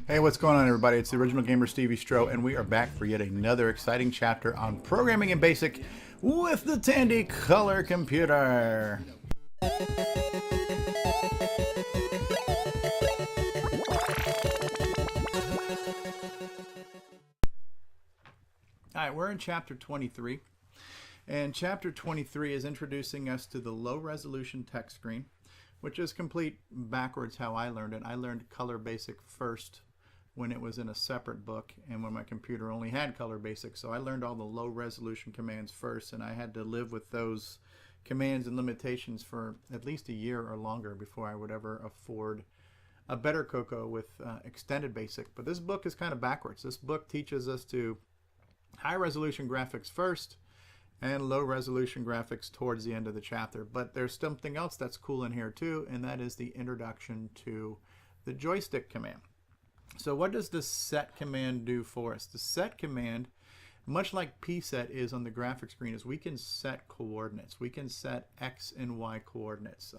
Hey, what's going on, everybody? It's the original gamer Stevie Stroh, and we are back for yet another exciting chapter on programming in BASIC with the Tandy color computer. All right, we're in chapter 23, and chapter 23 is introducing us to the low resolution text screen, which is complete backwards how I learned it. I learned color BASIC first when it was in a separate book and when my computer only had color BASIC. So I learned all the low resolution commands first, and I had to live with those commands and limitations for at least a year or longer before I would ever afford a better CoCo with extended BASIC. But this book is kind of backwards. This book teaches us to high resolution graphics first and low resolution graphics towards the end of the chapter. But there's something else that's cool in here too, and that is the introduction to the joystick command. So what does the set command do for us? The set command, much like pset is on the graphic screen, is we can set coordinates. We can set X and Y coordinates.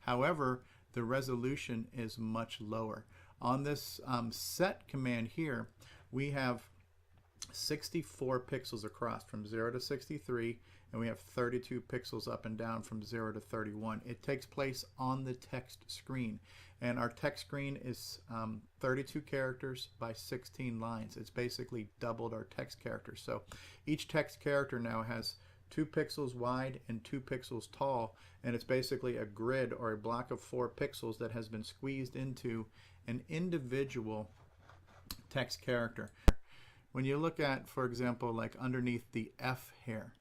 However, the resolution is much lower. On this set command here, we have 64 pixels across from 0 to 63, and we have 32 pixels up and down from 0 to 31. It takes place on the text screen, and our text screen is 32 characters by 16 lines. It's basically doubled our text characters. So each text character now has 2 pixels wide and 2 pixels tall, and it's basically a grid or a block of 4 pixels that has been squeezed into an individual text character. When you look at, for example, like underneath the F here,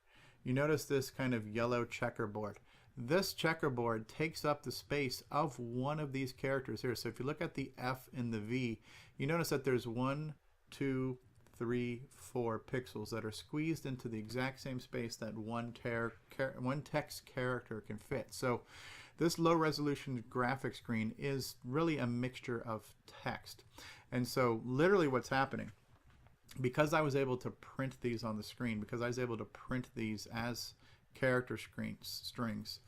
you notice this kind of yellow checkerboard. This checkerboard takes up the space of one of these characters here. So if you look at the F and the V, you notice that there's 1, 2, 3, 4 pixels that are squeezed into the exact same space that one text character can fit. So this low resolution graphic screen is really a mixture of text. And so literally what's happening, because I was able to print these on the screen, because I was able to print these as character strings,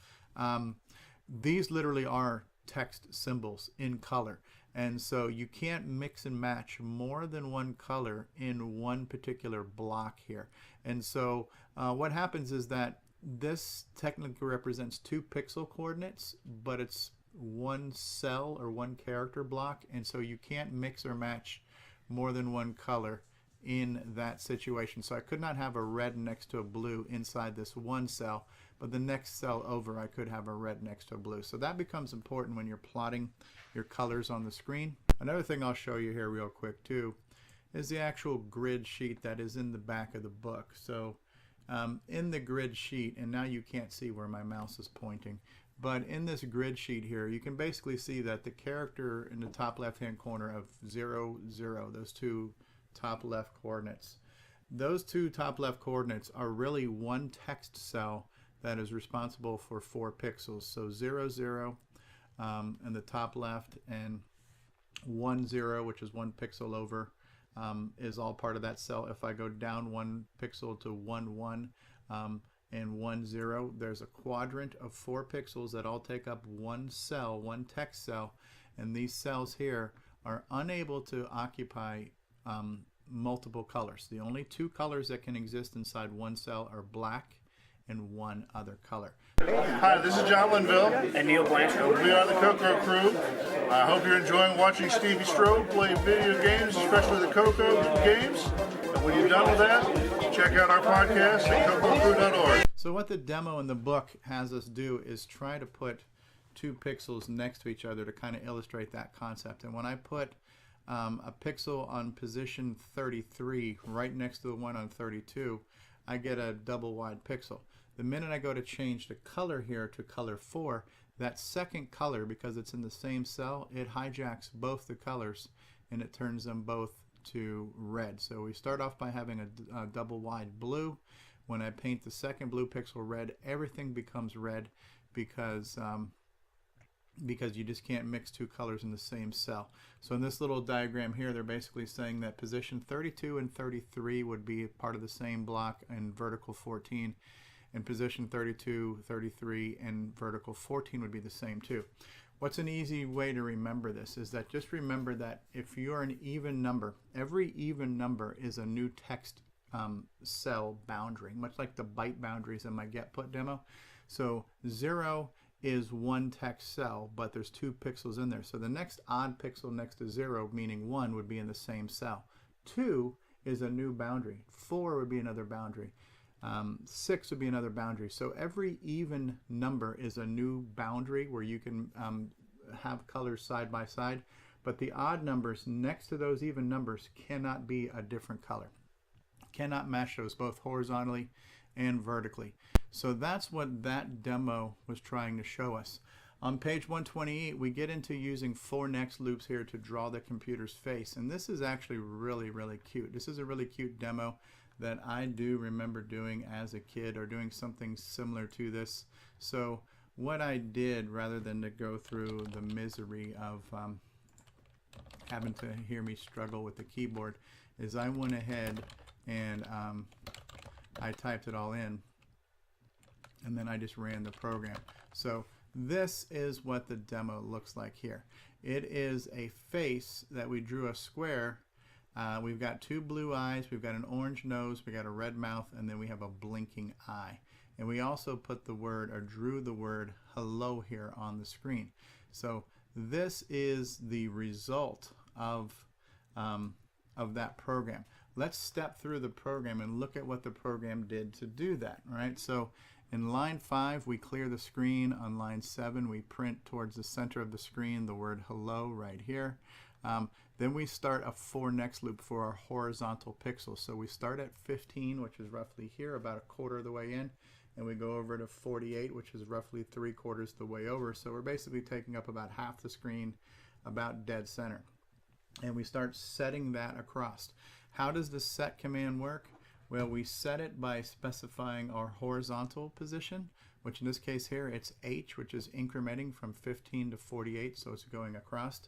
these literally are text symbols in color. And so you can't mix and match more than one color in one particular block here. And so what happens is that this technically represents 2 pixel coordinates, but it's one cell or one character block, and so you can't mix or match more than one color in that situation. So I could not have a red next to a blue inside this one cell, but the next cell over I could have a red next to a blue. So that becomes important when you're plotting your colors on the screen. Another thing I'll show you here real quick too is the actual grid sheet that is in the back of the book. So in the grid sheet, and now you can't see where my mouse is pointing, but in this grid sheet here, you can basically see that the character in the top left hand corner of 0, 0, those 2 top left coordinates. Those 2 top left coordinates are really one text cell that is responsible for 4 pixels. So 0, 0 in the top left, and 1, 0, which is 1 pixel over, is all part of that cell. If I go down 1 pixel to 1, 1 and 1, 0, there's a quadrant of 4 pixels that all take up one cell, one text cell, and these cells here are unable to occupy multiple colors. The only 2 colors that can exist inside one cell are black and one other color. Hi, this is John Linville and Neil Blanchard. We are the CoCo crew. I hope you're enjoying watching Stevie Stroh play video games, especially the CoCo games. And when you're done with that, check out our podcast at cococrew.org. So what the demo in the book has us do is try to put 2 pixels next to each other to kind of illustrate that concept. And when I put a pixel on position 33 right next to the one on 32, I get a double wide pixel. The minute I go to change the color here to color 4, that second color, because it's in the same cell, it hijacks both the colors and it turns them both to red. So we start off by having a double wide blue. When I paint the second blue pixel red, everything becomes red because you just can't mix 2 colors in the same cell. So in this little diagram here, they're basically saying that position 32 and 33 would be part of the same block, and vertical 14, and position 32, 33, and vertical 14 would be the same too. What's an easy way to remember this is that just remember that if you're an even number, every even number is a new text cell boundary, much like the byte boundaries in my get put demo. So 0 is one text cell, but there's 2 pixels in there. So the next odd pixel next to 0, meaning 1, would be in the same cell. 2 is a new boundary. 4 would be another boundary. 6 would be another boundary. So every even number is a new boundary where you can have colors side by side, but the odd numbers next to those even numbers cannot be a different color. Cannot match those both horizontally and vertically. So that's what that demo was trying to show us. On page 128, we get into using 4 next loops here to draw the computer's face, and this is actually really, really cute. This is a really cute demo that I do remember doing as a kid, or doing something similar to this. So what I did, rather than to go through the misery of having to hear me struggle with the keyboard, is I went ahead and I typed it all in, and then I just ran the program. So this is what the demo looks like here. It is a face that we drew a square. We've got 2 blue eyes, we've got an orange nose, we got a red mouth, and then we have a blinking eye. And we also put the word, or drew the word, hello here on the screen. So this is the result of that program. Let's step through the program and look at what the program did to do that. All right, so in line 5, we clear the screen. On line 7, we print towards the center of the screen the word hello right here. Then we start a 4 next loop for our horizontal pixels. So we start at 15, which is roughly here, about a quarter of the way in, and we go over to 48, which is roughly 3/4 the way over. So we're basically taking up about half the screen, about dead center. And we start setting that across. How does the set command work? Well, we set it by specifying our horizontal position, which in this case here, it's H, which is incrementing from 15 to 48, so it's going across.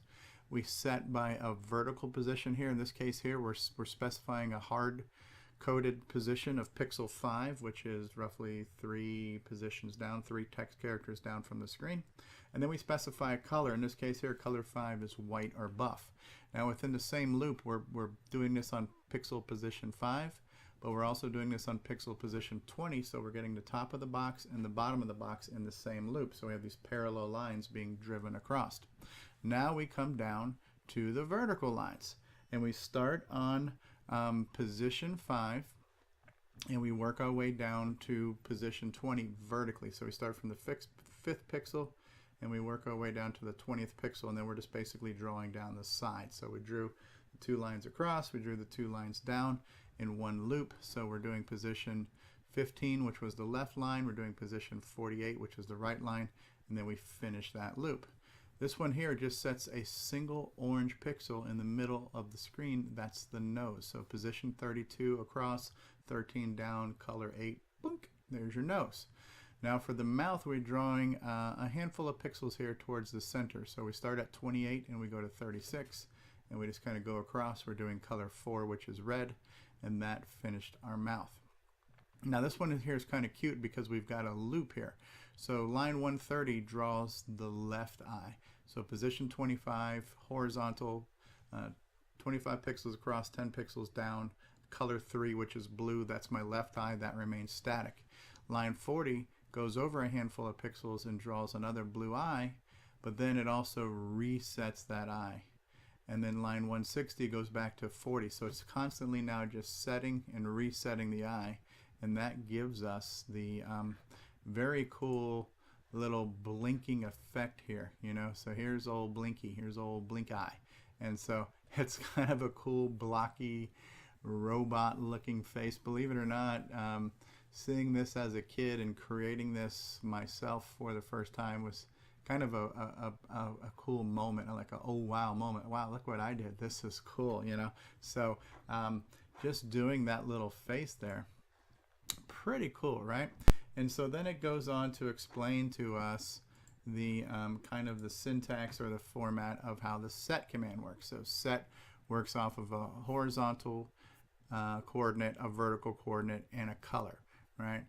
We set by a vertical position here. In this case here, we're specifying a hard-coded position of pixel 5, which is roughly 3 positions down, 3 text characters down from the screen. And then we specify a color. In this case here, color 5 is white or buff. Now within the same loop, we're doing this on pixel position 5, but we're also doing this on pixel position 20, so we're getting the top of the box and the bottom of the box in the same loop. So we have these parallel lines being driven across. Now we come down to the vertical lines, and we start on position 5, and we work our way down to position 20 vertically. So we start from the 5th pixel, and we work our way down to the 20th pixel, and then we're just basically drawing down the side. So we drew the 2 lines across, we drew the 2 lines down in one loop. So we're doing position 15, which was the left line, we're doing position 48, which is the right line, and then we finish that loop. This one here just sets a single orange pixel in the middle of the screen. That's the nose. So position 32 across, 13 down, color 8, boink, there's your nose. Now for the mouth, we're drawing a handful of pixels here towards the center. So we start at 28 and we go to 36, and we just kind of go across. We're doing color 4, which is red, and that finished our mouth. Now this one here is kind of cute because we've got a loop here. So line 130 draws the left eye. So position 25, horizontal, 25 pixels across, 10 pixels down, color 3, which is blue, that's my left eye, that remains static. Line 40 goes over a handful of pixels and draws another blue eye, but then it also resets that eye. And then line 160 goes back to 40. So it's constantly now just setting and resetting the eye, and that gives us the very cool little blinking effect here, you know. So here's old Blinky, here's old Blink Eye, and so it's kind of a cool blocky robot looking face. Believe it or not, seeing this as a kid and creating this myself for the first time was kind of a cool moment, like a oh wow moment. Wow, look what I did, this is cool, you know. So just doing that little face there, pretty cool, right? And so then it goes on to explain to us the kind of the syntax or the format of how the set command works. So set works off of a horizontal coordinate, a vertical coordinate, and a color, right?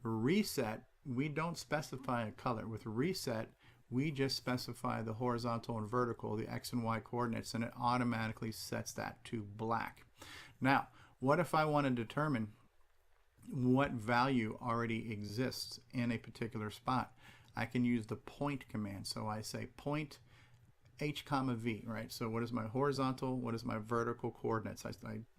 Reset, we don't specify a color. With reset, we just specify the horizontal and vertical, the X and Y coordinates, and it automatically sets that to black. Now, what if I want to determine what value already exists in a particular spot? I can use the point command. So I say point H comma V, right? So what is my horizontal, what is my vertical coordinates?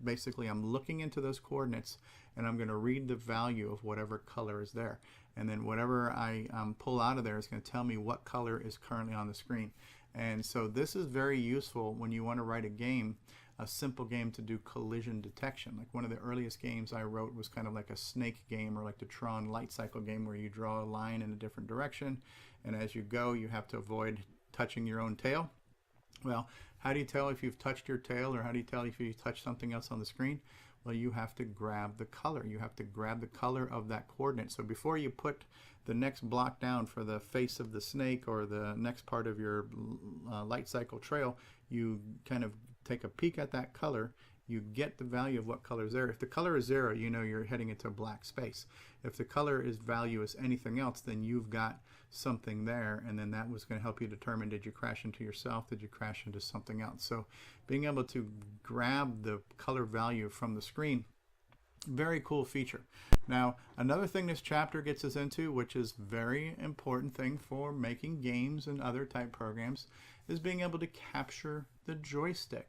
Basically I'm looking into those coordinates and I'm going to read the value of whatever color is there. And then whatever I pull out of there is going to tell me what color is currently on the screen. And so this is very useful when you want to write a game, a simple game to do collision detection. Like one of the earliest games I wrote was kind of like a snake game, or like the Tron light cycle game, where you draw a line in a different direction, and as you go you have to avoid touching your own tail. Well, how do you tell if you've touched your tail, or how do you tell if you touch something else on the screen? Well, you have to grab the color. You have to grab the color of that coordinate. So before you put the next block down for the face of the snake or the next part of your light cycle trail, you kind of take a peek at that color. You get the value of what color is there. If the color is 0, you know you're heading into a black space. If the color is value is anything else, then you've got something there, and then that was going to help you determine, did you crash into yourself, did you crash into something else? So being able to grab the color value from the screen, very cool feature. Now, another thing this chapter gets us into, which is very important thing for making games and other type programs, is being able to capture the joystick.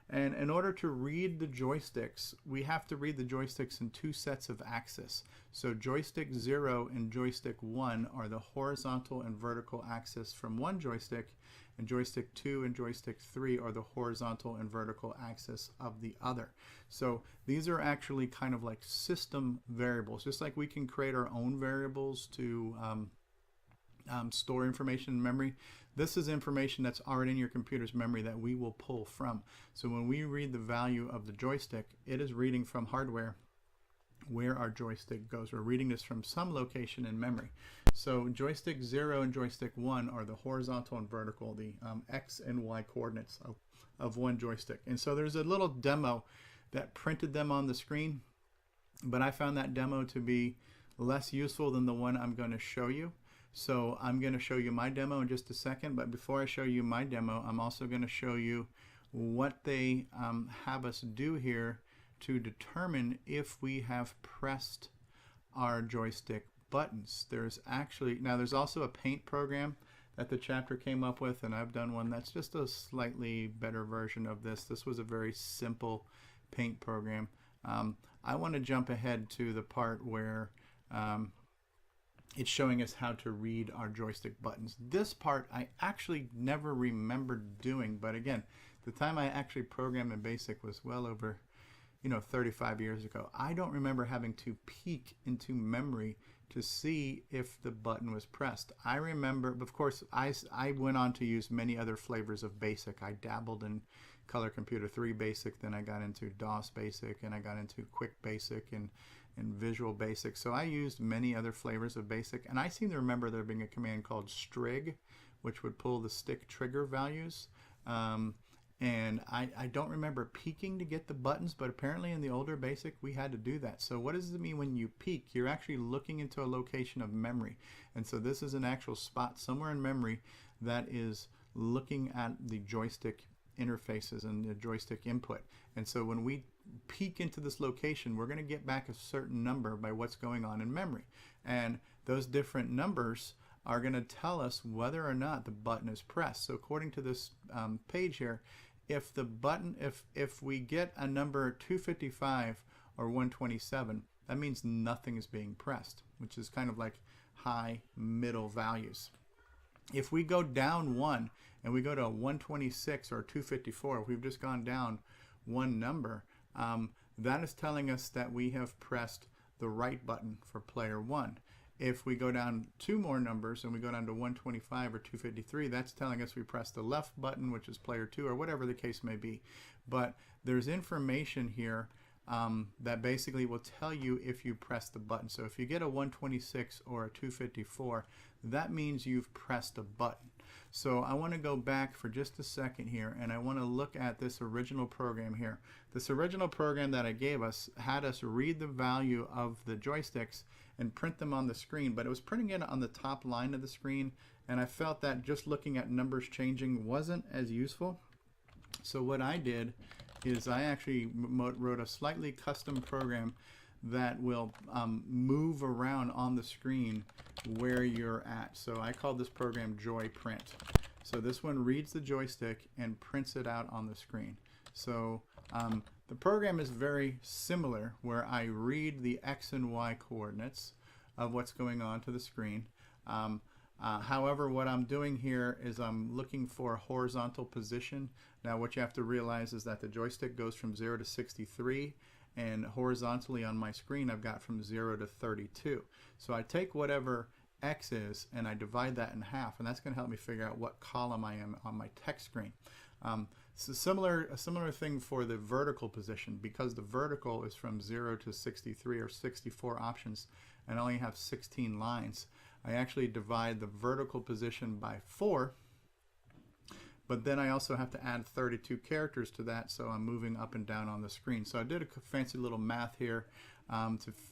And in order to read the joysticks, we have to read the joysticks in 2 sets of axis. So joystick 0 and joystick 1 are the horizontal and vertical axis from one joystick, and joystick 2 and joystick 3 are the horizontal and vertical axis of the other. So these are actually kind of like system variables, just like we can create our own variables to store information in memory. This is information that's already in your computer's memory that we will pull from. So when we read the value of the joystick, it is reading from hardware where our joystick goes. We're reading this from some location in memory. So joystick 0 and joystick 1 are the horizontal and vertical, the X and Y coordinates of one joystick. And so there's a little demo that printed them on the screen, but I found that demo to be less useful than the one I'm going to show you. So I'm going to show you my demo in just a second, but before I show you my demo, I'm also going to show you what they have us do here to determine if we have pressed our joystick buttons. There's also a paint program that the chapter came up with, and I've done one that's just a slightly better version of this. This was a very simple paint program. I want to jump ahead to the part where it's showing us how to read our joystick buttons. This part I actually never remembered doing, but again, the time I actually programmed in BASIC was well over 35 years ago. I don't remember having to peek into memory to see if the button was pressed. I remember, of course, I went on to use many other flavors of BASIC. I dabbled in Color Computer 3 BASIC, then I got into DOS BASIC, and I got into Quick BASIC and Visual BASIC. So I used many other flavors of BASIC, and I seem to remember there being a command called strig, which would pull the stick trigger values. And I don't remember peeking to get the buttons, but apparently in the older BASIC we had to do that. So what does it mean when you peek? You're actually looking into a location of memory. And so this is an actual spot somewhere in memory that is looking at the joystick interfaces and the joystick input. And so when we peek into this location, we're going to get back a certain number by what's going on in memory. And those different numbers are going to tell us whether or not the button is pressed. So according to this page here, if the button, if we get a number 255 or 127, that means nothing is being pressed, which is kind of like high middle values. If we go down 1 and we go to 126 or 254, if we've just gone down one number, that is telling us that we have pressed the right button for player 1. If we go down 2 more numbers and we go down to 125 or 253, that's telling us we pressed the left button, which is player 2, or whatever the case may be. But there's information here that basically will tell you if you press the button. So if you get a 126 or a 254, that means you've pressed a button. So I want to go back for just a second here, and I want to look at this original program here. This original program that I gave us had us read the value of the joysticks and print them on the screen, but it was printing it on the top line of the screen and I felt that just looking at numbers changing wasn't as useful. So what I did is I actually wrote a slightly custom program that will move around on the screen where you're at. So I called this program JoyPrint. So this one reads the joystick and prints it out on the screen. So the program is very similar, where I read the X and Y coordinates of what's going on to the screen. However, what I'm doing here is I'm looking for a horizontal position. Now what you have to realize is that the joystick goes from 0 to 63, and horizontally on my screen I've got from 0 to 32. So I take whatever X is and I divide that in half, and that's going to help me figure out what column I am on my text screen. So a similar thing for the vertical position, because the vertical is from 0 to 63 or 64 options and I only have 16 lines. I actually divide the vertical position by 4, but then I also have to add 32 characters to that, so I'm moving up and down on the screen. So I did a fancy little math here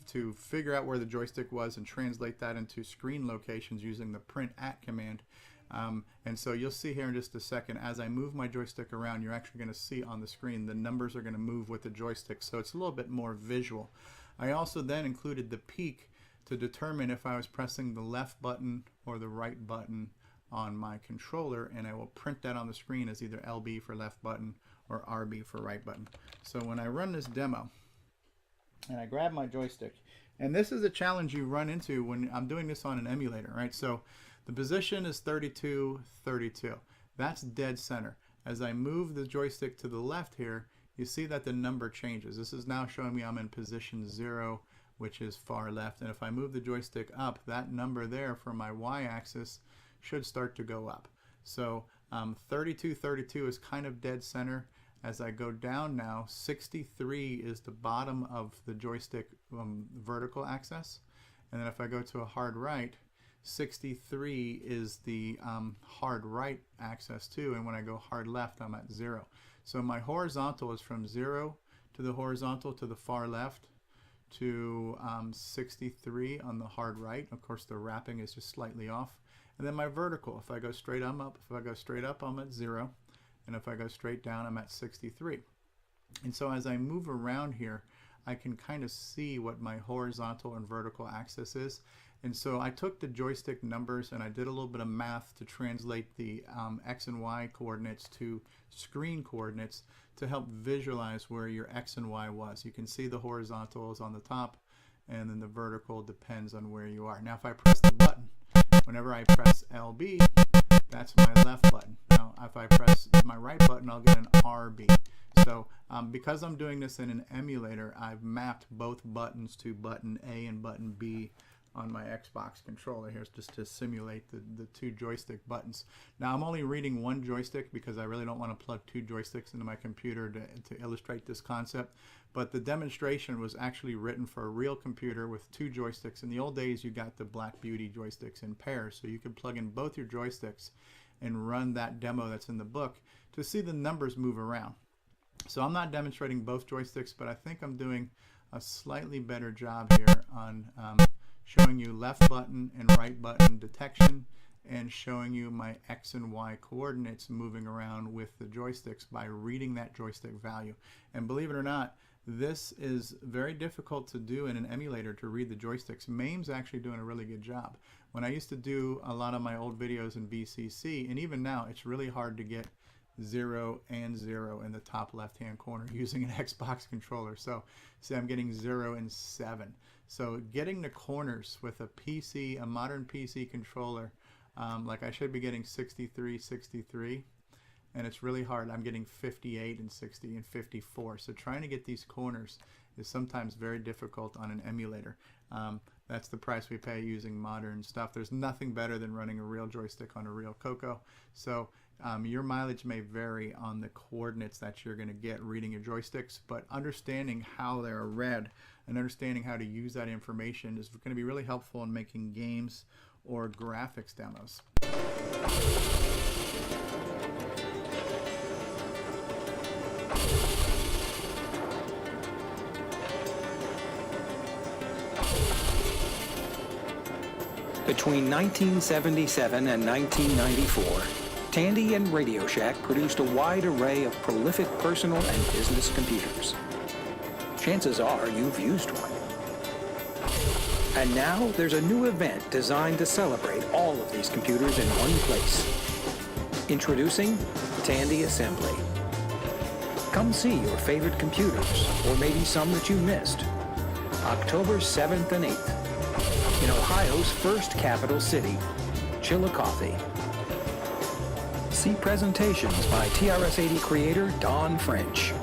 to figure out where the joystick was and translate that into screen locations using the print at command. And so you'll see here in just a second, as I move my joystick around, you're actually going to see on the screen the numbers are going to move with the joystick, so it's a little bit more visual. I also then included the peak to determine if I was pressing the left button or the right button on my controller, and I will print that on the screen as either LB for left button or RB for right button. So when I run this demo and I grab my joystick, and this is a challenge you run into when I'm doing this on an emulator, right? So the position is 32, 32. That's dead center. As I move the joystick to the left here, you see that the number changes. This is now showing me I'm in position 0, which is far left. And if I move the joystick up, that number there for my y-axis should start to go up. So 32, 32 is kind of dead center. As I go down now, 63 is the bottom of the joystick vertical axis. And then if I go to a hard right, 63 is the hard right axis too, and when I go hard left I'm at 0. So my horizontal is from 0 to the horizontal to the far left to 63 on the hard right. Of course the wrapping is just slightly off. And then my vertical, if I go straight I'm up, if I go straight up I'm at 0, and if I go straight down I'm at 63. And so as I move around here, I can kind of see what my horizontal and vertical axis is. And so I took the joystick numbers and I did a little bit of math to translate the X and Y coordinates to screen coordinates to help visualize where your X and Y was. You can see the horizontal is on the top, and then the vertical depends on where you are. Now if I press the button, whenever I press LB, that's my left button. Now if I press my right button, I'll get an RB. So because I'm doing this in an emulator, I've mapped both buttons to button A and button B on my Xbox controller. Here's just to simulate the two joystick buttons. Now I'm only reading one joystick because I really don't want to plug two joysticks into my computer to illustrate this concept, but the demonstration was actually written for a real computer with two joysticks. In the old days you got the Black Beauty joysticks in pairs, so you could plug in both your joysticks and run that demo that's in the book to see the numbers move around. So I'm not demonstrating both joysticks, but I think I'm doing a slightly better job here on showing you left button and right button detection, and showing you my X and Y coordinates moving around with the joysticks by reading that joystick value. And believe it or not, this is very difficult to do in an emulator, to read the joysticks. MAME's actually doing a really good job. When I used to do a lot of my old videos in VCC, and even now, it's really hard to get 0 and 0 in the top left hand corner using an Xbox controller. So see, I'm getting 0 and 7. So getting the corners with a PC, a modern PC controller, like I should be getting 63, 63, and it's really hard. I'm getting 58 and 60 and 54. So trying to get these corners is sometimes very difficult on an emulator. That's the price we pay using modern stuff. There's nothing better than running a real joystick on a real CoCo. So your mileage may vary on the coordinates that you're going to get reading your joysticks, but understanding how they're read and understanding how to use that information is going to be really helpful in making games or graphics demos. Between 1977 and 1994, Tandy and Radio Shack produced a wide array of prolific personal and business computers. Chances are you've used one. And now there's a new event designed to celebrate all of these computers in one place. Introducing Tandy Assembly. Come see your favorite computers, or maybe some that you missed. October 7th and 8th in Ohio's first capital city, Chillicothe. See presentations by TRS-80 creator Don French.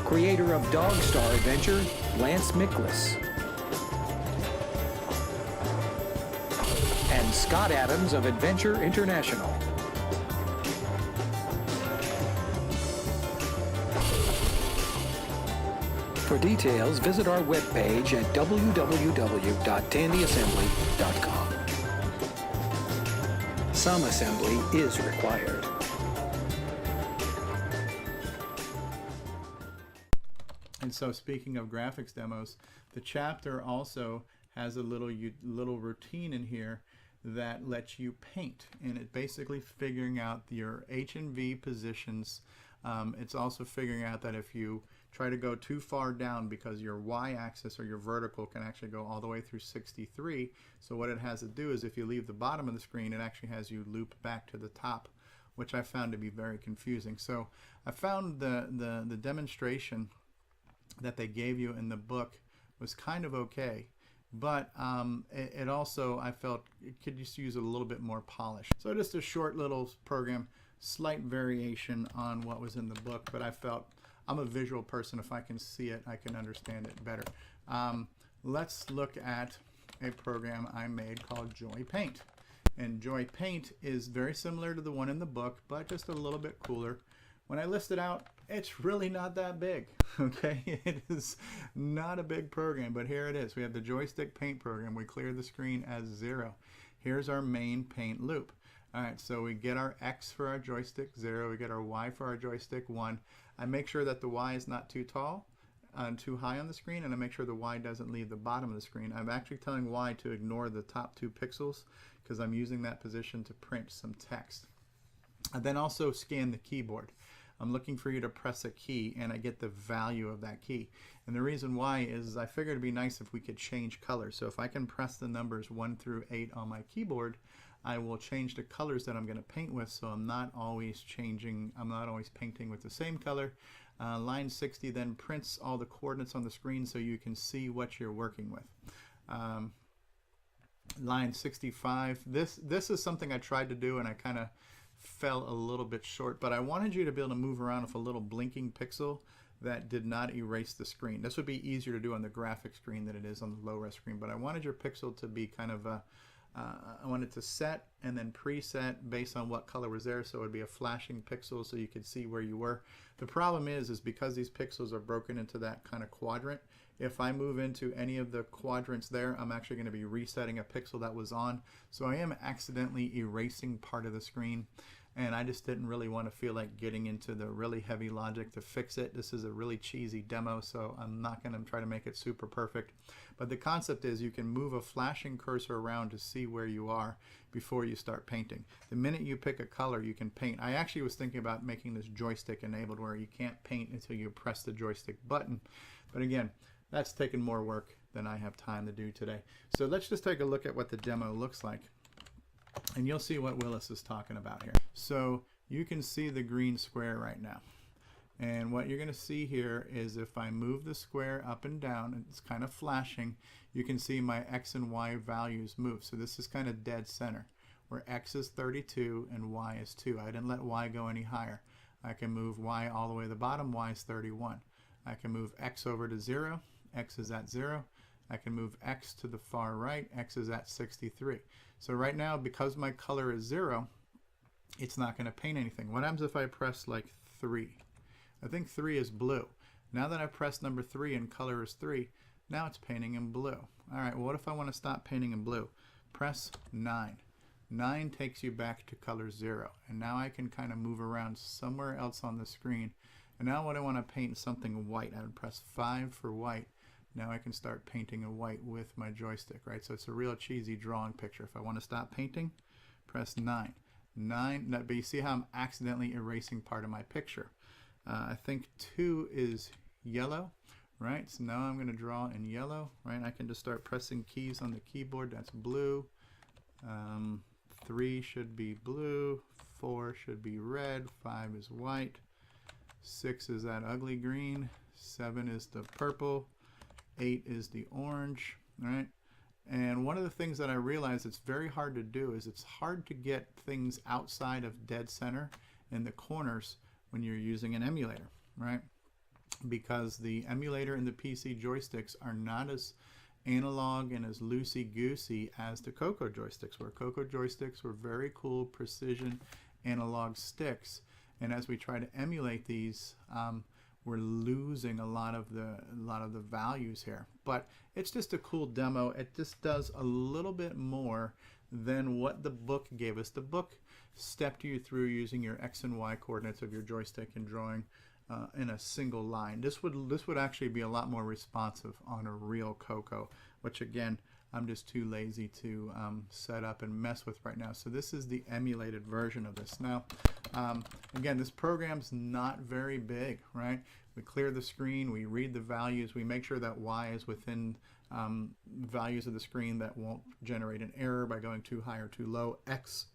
Creator of Dog Star Adventure, Lance Miklas. And Scott Adams of Adventure International. For details, visit our webpage at www.tandyassembly.com. Some assembly is required. And so, speaking of graphics demos, the chapter also has a little routine in here that lets you paint, and it basically figuring out your H and V positions. It's also figuring out that if you try to go too far down, because your y-axis or your vertical can actually go all the way through 63. So what it has to do is if you leave the bottom of the screen, it actually has you loop back to the top, which I found to be very confusing. So I found the demonstration that they gave you in the book was kind of okay, but it also, I felt it could just use a little bit more polish. So just a short little program, slight variation on what was in the book, but I felt, I'm a visual person, if I can see it, I can understand it better. Let's look at a program I made called JoyPrint. And JoyPrint is very similar to the one in the book, but just a little bit cooler. When I list it out, it's really not that big, okay? It is not a big program, but here it is. We have the Joystick Paint program. We clear the screen as 0. Here's our main paint loop. All right, so we get our X for our joystick 0, we get our Y for our joystick 1. I make sure that the Y is not too tall and too high on the screen, and I make sure the Y doesn't leave the bottom of the screen. I'm actually telling Y to ignore the top 2 pixels because I'm using that position to print some text. I then also scan the keyboard. I'm looking for you to press a key, and I get the value of that key. And the reason why is I figured it'd be nice if we could change colors. So if I can press the numbers 1 through 8 on my keyboard, I will change the colors that I'm going to paint with, so I'm not always painting with the same color. Line 60 then prints all the coordinates on the screen so you can see what you're working with. Line 65, this is something I tried to do and I kind of fell a little bit short, but I wanted you to be able to move around with a little blinking pixel that did not erase the screen. This would be easier to do on the graphic screen than it is on the low-res screen, but I wanted your pixel to be kind of I wanted to set and then preset based on what color was there, so it would be a flashing pixel so you could see where you were. The problem is because these pixels are broken into that kind of quadrant, if I move into any of the quadrants there, I'm actually going to be resetting a pixel that was on. So I am accidentally erasing part of the screen, and I just didn't really want to feel like getting into the really heavy logic to fix it. This is a really cheesy demo, so I'm not going to try to make it super perfect. But the concept is you can move a flashing cursor around to see where you are before you start painting. The minute you pick a color, you can paint. I actually was thinking about making this joystick enabled where you can't paint until you press the joystick button. But again, that's taken more work than I have time to do today. So let's just take a look at what the demo looks like, and you'll see what Willis is talking about here. So you can see the green square right now. And what you're going to see here is if I move the square up and down, and it's kind of flashing, you can see my X and Y values move. So this is kind of dead center, where X is 32 and Y is 2. I didn't let Y go any higher. I can move Y all the way to the bottom, Y is 31. I can move X over to 0, X is at 0. I can move X to the far right, X is at 63. So right now, because my color is 0, it's not going to paint anything. What happens if I press like 3? I think 3 is blue. Now that I press number 3 and color is 3, now it's painting in blue. All right, well, what if I want to stop painting in blue? Press 9. 9 takes you back to color 0. And now I can kind of move around somewhere else on the screen. And now when I want to paint something white, I would press 5 for white. Now I can start painting a white with my joystick, right? So it's a real cheesy drawing picture. If I want to stop painting, press 9. 9, but you see how I'm accidentally erasing part of my picture. I think 2 is yellow, right? So now I'm going to draw in yellow, right? I can just start pressing keys on the keyboard. That's blue. 3 should be blue. 4 should be red. 5 is white. 6 is that ugly green. 7 is the purple. 8 is the orange, right? And one of the things that I realized it's very hard to do is it's hard to get things outside of dead center in the corners when you're using an emulator, right? Because the emulator and the PC joysticks are not as analog and as loosey-goosey as the CoCo joysticks were. CoCo joysticks were very cool, precision analog sticks, and as we try to emulate these, we're losing a lot of the values here. But it's just a cool demo. It just does a little bit more than what the book gave us. The book stepped you through using your X and Y coordinates of your joystick and drawing in a single line. This would actually be a lot more responsive on a real CoCo, which again, I'm just too lazy to set up and mess with right now. So this is the emulated version of this. Now, again, this program's not very big, right? We clear the screen, we read the values, we make sure that Y is within values of the screen that won't generate an error by going too high or too low. X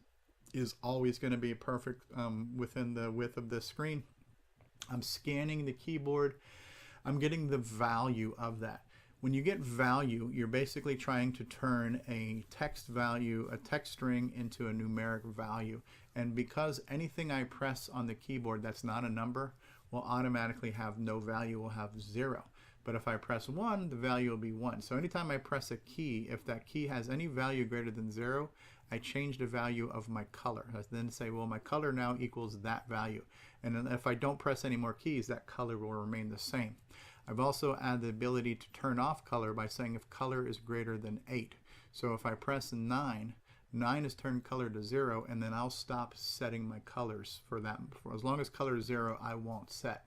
is always going to be perfect within the width of this screen. I'm scanning the keyboard. I'm getting the value of that. When you get value, you're basically trying to turn a text value, a text string, into a numeric value. And because anything I press on the keyboard that's not a number will automatically have no value, will have 0. But if I press 1, the value will be 1. So anytime I press a key, if that key has any value greater than 0, I change the value of my color. I then say, well, my color now equals that value. And then if I don't press any more keys, that color will remain the same. I've also added the ability to turn off color by saying if color is greater than 8. So if I press 9, 9 is turned color to 0, and then I'll stop setting my colors for that. For as long as color is 0, I won't set.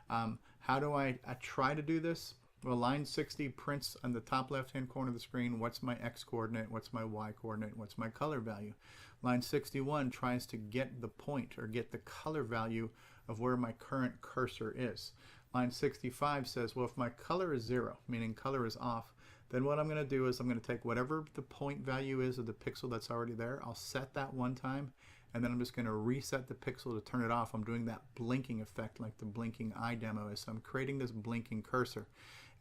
How do I try to do this? Well, line 60 prints on the top left-hand corner of the screen, what's my X coordinate, what's my Y coordinate, what's my color value. Line 61 tries to get the point or get the color value of where my current cursor is. Line 65 says, well, if my color is 0, meaning color is off, then what I'm going to do is I'm going to take whatever the point value is of the pixel that's already there. I'll set that one time, and then I'm just going to reset the pixel to turn it off. I'm doing that blinking effect like the blinking eye demo is. So I'm creating this blinking cursor.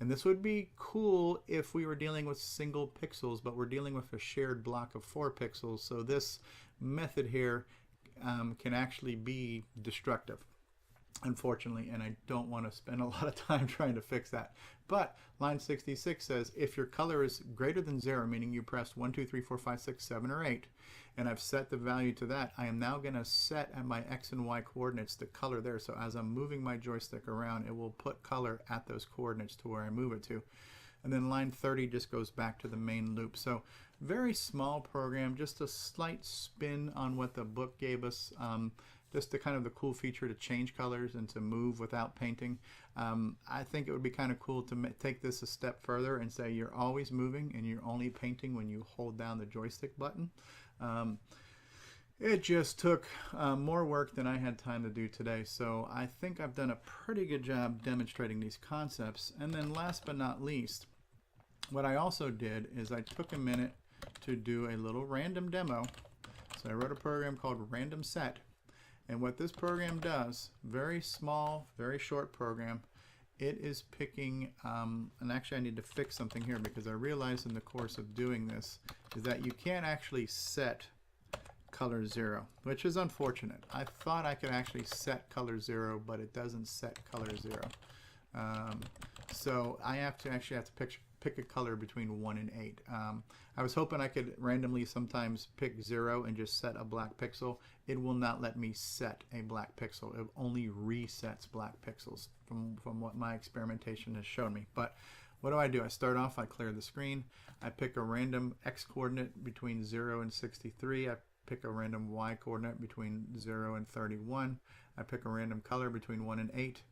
And this would be cool if we were dealing with single pixels, but we're dealing with a shared block of 4 pixels. So this method here can actually be destructive, unfortunately, and I don't want to spend a lot of time trying to fix that. But line 66 says if your color is greater than 0, meaning you pressed 1, 2, 3, 4, 5, 6, 7, or 8, and I've set the value to that, I am now going to set at my X and Y coordinates the color there. So as I'm moving my joystick around, it will put color at those coordinates to where I move it to. And then line 30 just goes back to the main loop. So very small program, just a slight spin on what the book gave us. Just the kind of the cool feature to change colors and to move without painting. I think it would be kind of cool to take this a step further and say you're always moving and you're only painting when you hold down the joystick button. It just took more work than I had time to do today, so I think I've done a pretty good job demonstrating these concepts. And then last but not least, what I also did is I took a minute to do a little random demo. So I wrote a program called Random Set. And what this program does, very small, very short program, it is picking, and actually I need to fix something here because I realized in the course of doing this is that you can't actually set color 0, which is unfortunate. I thought I could actually set color 0, but it doesn't set color 0. So I actually have to pick a color between 1 and 8. I was hoping I could randomly sometimes pick 0 and just set a black pixel. It will not let me set a black pixel. It only resets black pixels from what my experimentation has shown me. But what do? I start off, I clear the screen, I pick a random X coordinate between 0 and 63, I pick a random Y coordinate between 0 and 31, I pick a random color between 1 and 8,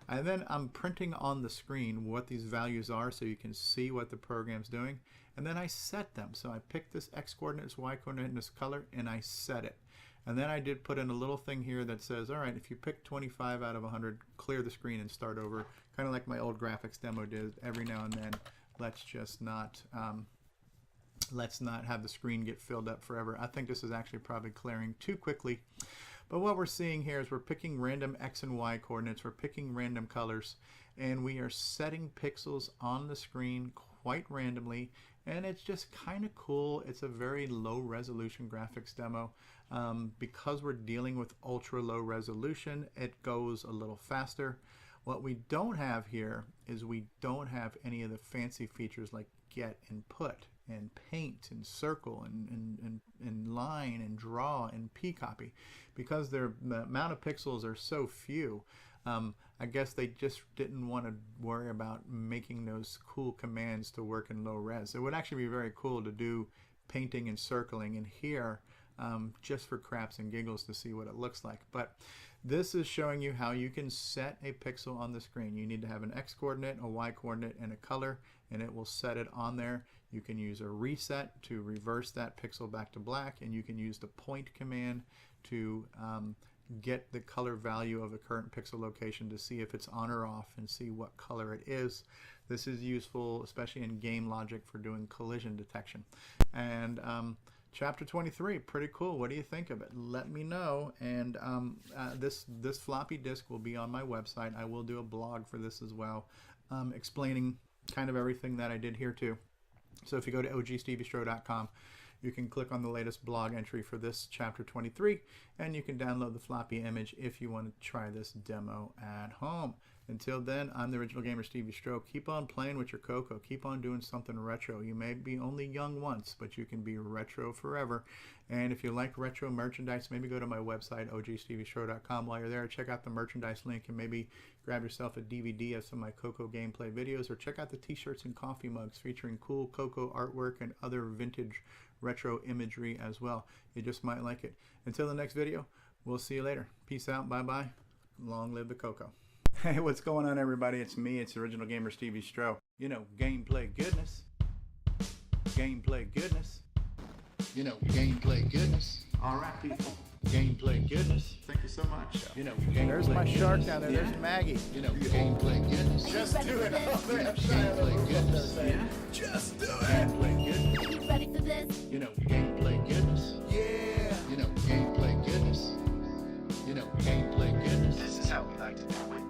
And then I'm printing on the screen what these values are so you can see what the program's doing. And then I set them. So I pick this X coordinate, this Y coordinate, and this color, and I set it. And then I did put in a little thing here that says, all right, if you pick 25 out of 100, clear the screen and start over. Kind of like my old graphics demo did. Every now and then, let's not have the screen get filled up forever. I think this is actually probably clearing too quickly. But what we're seeing here is we're picking random X and Y coordinates, we're picking random colors, and we are setting pixels on the screen quite randomly, and it's just kind of cool. It's a very low resolution graphics demo. Because we're dealing with ultra low resolution, it goes a little faster. What we don't have here is we don't have any of the fancy features like get and put and paint and circle and line and draw and p-copy. Because the amount of pixels are so few, I guess they just didn't want to worry about making those cool commands to work in low res. It would actually be very cool to do painting and circling in here just for craps and giggles to see what it looks like. But this is showing you how you can set a pixel on the screen. You need to have an X coordinate, a Y coordinate, and a color, and it will set it on there. You can use a reset to reverse that pixel back to black, and you can use the point command to get the color value of the current pixel location to see if it's on or off and see what color it is. This is useful, especially in game logic, for doing collision detection. And Chapter 23, pretty cool. What do you think of it? Let me know. And this floppy disk will be on my website. I will do a blog for this as well, explaining kind of everything that I did here too. So if you go to ogsteviestro.com, you can click on the latest blog entry for this Chapter 23, and you can download the floppy image if you want to try this demo at home. Until then, I'm the original gamer, Stevie Stro. Keep on playing with your CoCo. Keep on doing something retro. You may be only young once, but you can be retro forever. And if you like retro merchandise, maybe go to my website, ogsteviestro.com. While you're there, check out the merchandise link and maybe grab yourself a DVD of some of my CoCo gameplay videos, or check out the t-shirts and coffee mugs featuring cool CoCo artwork and other vintage retro imagery as well. You just might like it. Until the next video, we'll see you later. Peace out. Bye-bye. Long live the CoCo. Hey, what's going on, everybody? It's me. It's the original gamer, Stevie Stro. You know, gameplay goodness. Gameplay goodness. You know, gameplay goodness. All right, people. Gameplay goodness. Thank you so much. You know, there's my shark down there. There's Maggie. You know, gameplay goodness. Just do it. Gameplay goodness. Yeah. Just do it. Gameplay goodness. Are you ready for this? You know, gameplay goodness. Yeah. You know, gameplay goodness. You know, gameplay goodness. This is how we like to do it.